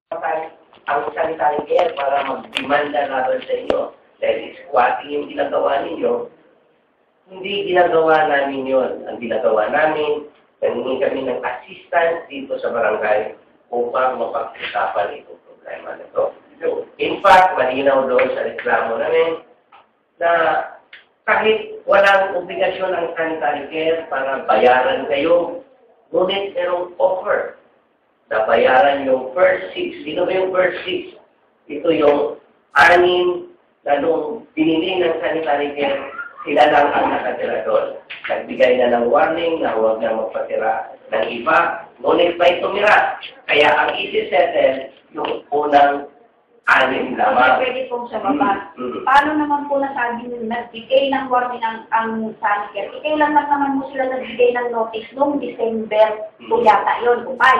ang sanitary care para mag-demanda laban sa inyo. Dahil squatting yung ginagawa ninyo, hindi ginagawa namin yun. Ang ginagawa namin, nangingi kami ng assistance dito sa barangay upang mapag-usapan itong problema na ito. In fact, malinaw doon sa reklamo namin na kahit walang obligasyon ang sanitary care para bayaran kayo, ngunit merong offer na bayaran yung first 6. Sino ba yung first 6? Ito yung 6 na nung binili ng sanitary care, sila lang ang nakatira doon. Nagbigay na ng warning na huwag na magpatira ng iba, ngunit may tumira. Kaya ang isi-settle yung unang 6 lamang. Pwede pong sa baba. Paano naman po nasabi nyo, nagbigay ng warning ang sanitary? Kailan lang naman mo sila nagbigay ng notice noong December po yata yun, upay.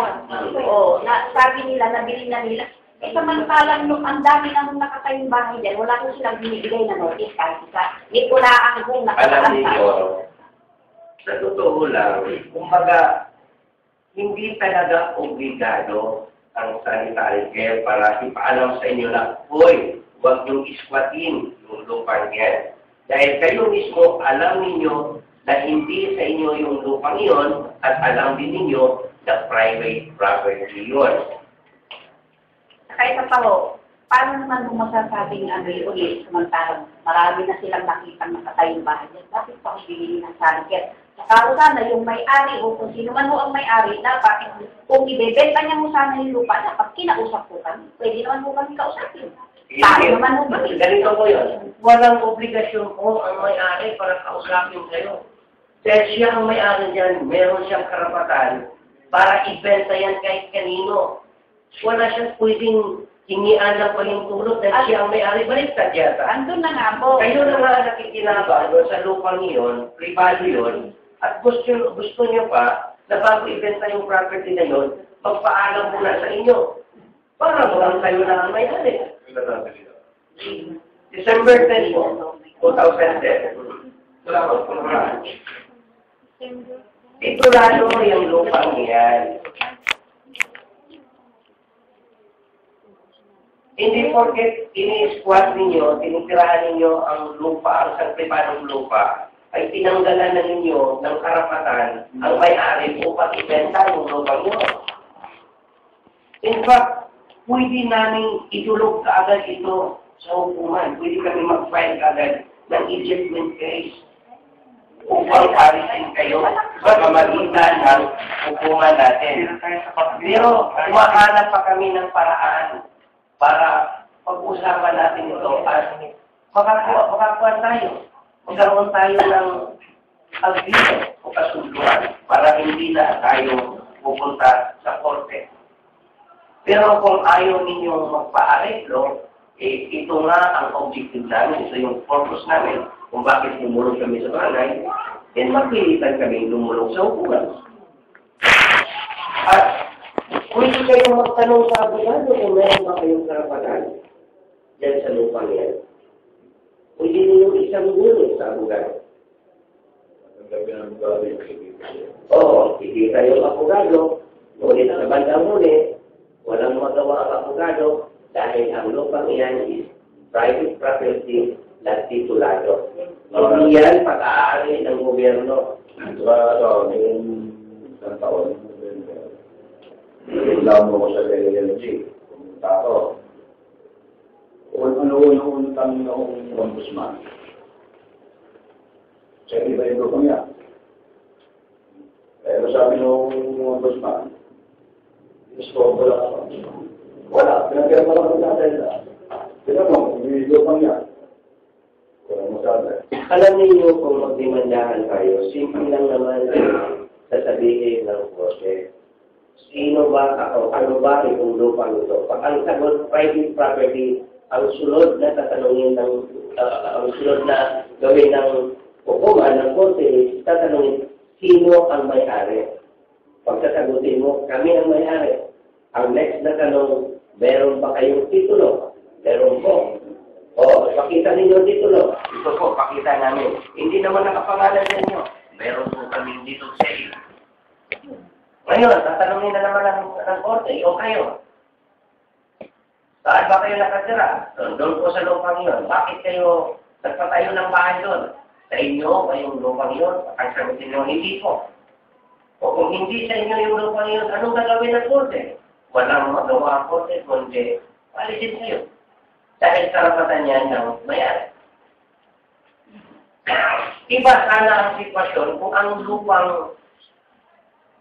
Oo, sabi nila, nabili na nila. Eh, samantalang nung ang dami nang nakatayong bahay dyan, wala ko silang binibigay na notice kahit isa. Hindi ko na kung alam niyo, sa totoo lang, kumbaga, hindi talaga obligado ang sanitary care para ipaalam sa inyo na, hoy, huwag niyong iswatin yung lupang yan. Dahil kayo mismo, alam ninyo na hindi sa inyo yung lupang yon at alam din ninyo na private property yun. Kahit sa tao, paano naman kung masasabing ulit, samantalang marami na silang nakitang nakatayong bahay dyan. Bakit pa bibili ng sanitary? Saka sana yung may-ari o kung sino man mo ang may-ari, dapat kung ibebenta niya mo sana yung lupa, dapat kinausap po kami. Pwede naman po kami kausapin. Paano naman mo kami? Ganito po yun. Walang obligasyon po ang may-ari para kausapin kayo. Dahil siya ang may-ari dyan, meron siyang karapatan para ibenta yan kahit kanino. Wala siyang pwedeng hingian ng palintulot dahil siya ang may-ari. Baliktad yata. Andun na nga po. Kayo na nga nakikinabang sa lupang iyon, privado yun, at gusto nyo pa na bago ibenta yung property na yun, magpaalam muna sa inyo. Para walang kayo na ang may-ari. December 10 po, 2010. Wala ko po naman. Titulado yung lupang yan. Hindi porket ini-squat ninyo, tinitirahan ninyo ang lupa, ang santripadong lupa, ay tinanggalan na ninyo ng karapatan ang may-ari upang ibenta yung lupa nyo. In fact, pwede namin itulog kaagad ito sa hukuman. Pwede kami mag-file kaagad ng ejectment case upang parisin kayo sa pamagitan ng hukuman natin. Pero umahanap pa kami ng paraan para pag-usapan natin ito at makakuha tayo. Magkaroon tayo ng agreement o kasunduan para hindi na tayo pupunta sa korte. Pero kung ayaw ninyong magpa-areglo, ito nga ang objective namin, ito yung purpose namin kung bakit lumulong kami sa barangay, then magpilitan kami lumulong sa hukuman. At pwede kayong magtanong sa abogado kung meron ba kayong karapatan dyan sa lupa niya. Pwede niyo isang gulo sa abogado. Oo, kikita yung abogado. Ngunit sa bandang muli, walang magawa ang abogado dahil ang lupang yan is private property na titulado. Hindi yan pag-aari ng gobyerno. Yung isang taon, reklamo ko sa LLG. Tato. Ano yung tanong ng ombudsman? Sa iba-iba ko niya. Pero sabi ng ombudsman, gusto ko lang ako. Wala. Pinagkaya lang ang natin na. Tinanong, hindi pa niya. Wala masabi. Alam niyo kung magdimandahan kayo, simple lang naman sasabihin ng korte. Sino ba ako? Ano ba itong lupa nito? Pag ang sagot, private property, ang sunod na tatanungin ng, ang sunod na gawin ng hukuman ng korte, tatanungin, sino ang may-ari? Pag sasagutin mo, kami ang may-ari. Ang next na tanong, meron ba kayong titulo? Meron po. O, pakita ninyo titulo. Ito po, pakita namin. Hindi naman nakapangalan sa inyo. Meron po kami dito sa iyo. Ngayon, tatanungin na naman ng korte, o kayo. Saan ba kayo nakatira? Doon po sa lupang yun. Bakit kayo nagpatayo ng bahay doon? Sa inyo ba yung lupang yun? Ang sabihin nyo, hindi po. O kung hindi sa inyo yung lupang yun, anong gagawin ng korte? Walang magawa ang korte, kundi palisin kayo. Dahil karapatan niya ng mayari. Iba sana ang sitwasyon kung ang lupang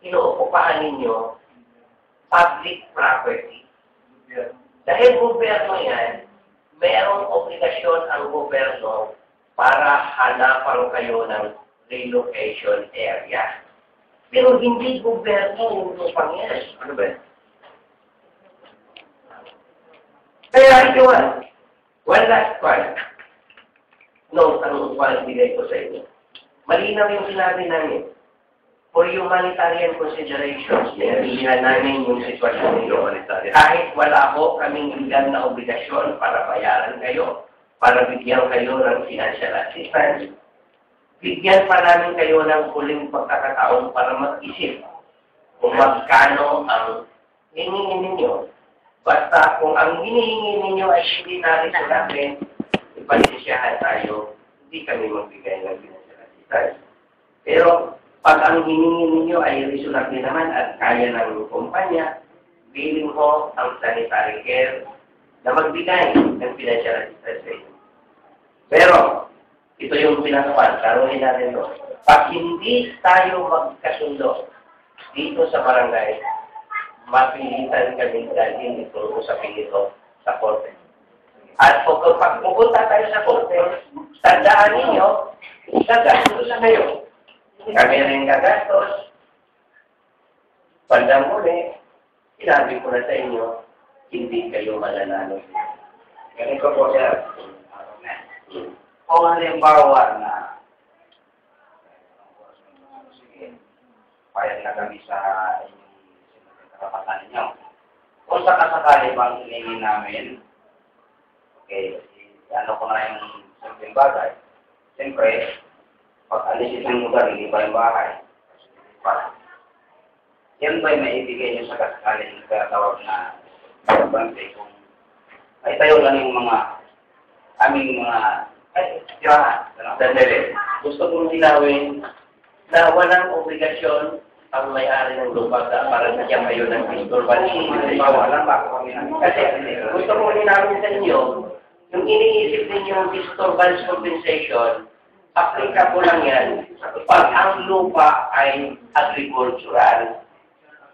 inuukupahan ninyo public property. Dahil gobyerno yan, mayroong obligasyon ang gobyerno para hanapan kayo ng relocation area. Pero hindi gobyerno yung lupang yan. Ano ba? Kaya ito, one last part. Note ang bigay ko sa inyo. Malinaw yung sinabi namin. For humanitarian considerations, nililihan namin yung sitwasyon ninyo. Kahit wala po kaming legal na obligasyon para bayaran kayo, para bigyan kayo ng financial assistance, bigyan pa namin kayo ng huling pagkakataon para mag-isip kung magkano ang hinihingi ninyo. Basta kung ang hinihingi ninyo ay hindi narito namin, ipanisyahan tayo, hindi kami magbigay ng financial assistance. Pero pag ang hiningi ninyo ay reasonable naman at kaya ng kumpanya, billing mo ang sanitary care na magbigay ng financial assistance sa inyo. Pero, ito yung pinakawan, karoon natin ito. Pag hindi tayo magkasundo dito sa barangay, mapilitan kami dalhin ito sa pinito sa korte. At pag pupunta tayo sa korte, tandaan ninyo, gagastos na kayo. Kami rin gagastos. Bandang muli, sinabi ko na sa inyo, hindi kayo mananalo. Ganito po, sir. Kung halimbawa na sige, payag na kami sa inyong karapatan ninyo. Kung sakasakali bang hiningi namin, okay, ano ko na yung simpleng bagay. Siyempre, pag alisin ng lugar, hindi pa yung bahay. Yan ba'y maibigay nyo sa kasakali ng tawag na bante kung ay tayo lang yung mga aming mga Sandali. Gusto kong linawin na walang obligasyon ang may-ari ng lupa para nagyan kayo ng disturbance. Wala ba kami na? Kasi gusto kong linawin sa inyo, yung iniisip ninyong disturbance compensation, applicable lang yan pag ang lupa ay agricultural.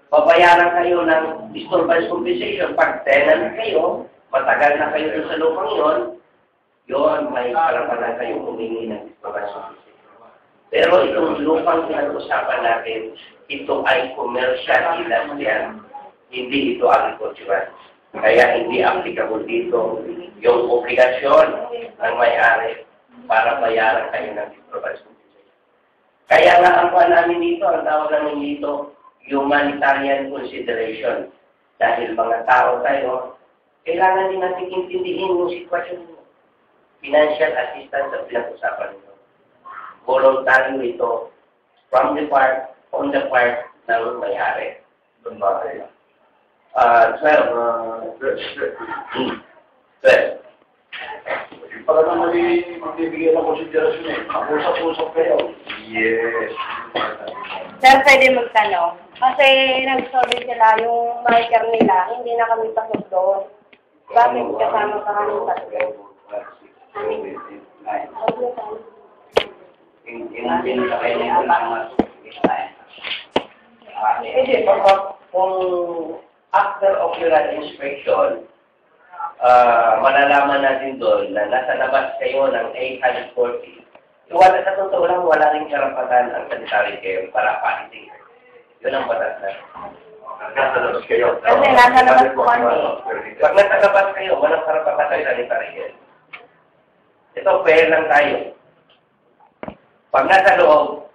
Babayaran kayo ng disturbance compensation pag tenant kayo, matagal na kayo sa lupang yon, yun, may karapatan kayong humingi ng disturbance. Pero itong lupang pinag-usapan natin, ito ay commercial industrial, hindi ito agricultural. Kaya hindi applicable dito yung obligasyon ng may-ari para bayaran kayo ng disturbance. Kaya nga ang kuha namin dito, ang tawag namin dito, humanitarian consideration. Dahil mga tao tayo, kailangan din natin intindihin yung sitwasyon. Financial assistance ang pinag-usapan nito. Voluntary ito on the part ng may-ari. Doon ba kayo? 12. Para naman magbibigay ng konsiderasyon eh. Usap-usap kayo. Yes. Sir, pwede magtanong. Kasi nag-solve sila yung marker nila, hindi na kami pasok doon. Bakit kasama pa kami tatlo? Hindi, kung after ocular inspection, malalaman natin doon na nasa labas kayo ng 840. Wala sa totoo lang, wala rin karapatan ang sanitary care para palitin. Yun ang batas na. Nasa labas kayo. Kasi nasa labas po kami. Pag nasa labas kayo, walang karapatan kayo sanitary care. Ito, fair lang tayo. Pag nasa loob,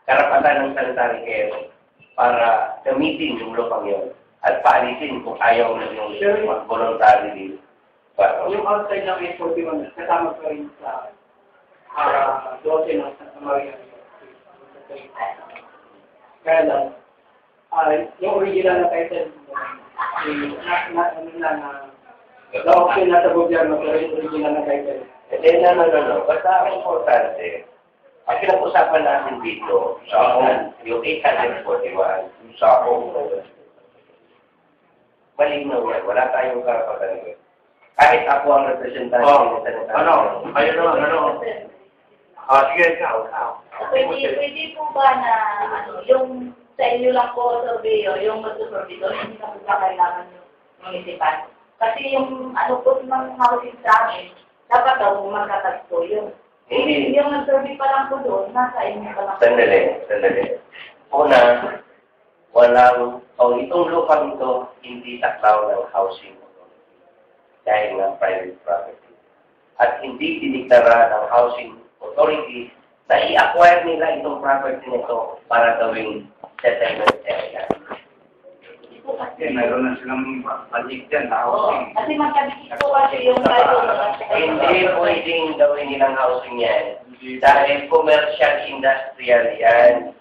karapatan ng sanitary care para gamitin yung lupang yun at paalisin kung ayaw na yung mag-voluntary dito. Yung outside ng 841, kasama pa rin sa 12 ng Santa Maria. Kaya lang, yung original na title, Okay na sa gobyerno, pero yung original na title. Hindi, no. Basta ang importante, ang pinag-usapan natin dito, yung 841, yung sako, malinaw yan. Wala tayong karapatan. Kahit ako ang representante ng Senate. Ayun naman, sige, ikaw. Pwede po ba na yung sa inyo lang po surveyor, yung magsusurvey doon, hindi na po ba kailangan yung municipal? Kasi yung po ng housing sa amin, dapat daw magkatagpo yun. Hindi. Yung nag-survey pa lang po doon, nasa inyo pa lang. Sandali. Una, itong lupa nito, hindi taklaw ng housing dahil ng private property. At hindi diniklara ng housing authority na i-acquire nila itong property nito para gawing settlement area. Meron na silang project dyan na Oo, housing. kasi magkabikit po kasi yung Hindi pwedeng gawin nilang housing yan. Dahil commercial industrial yan.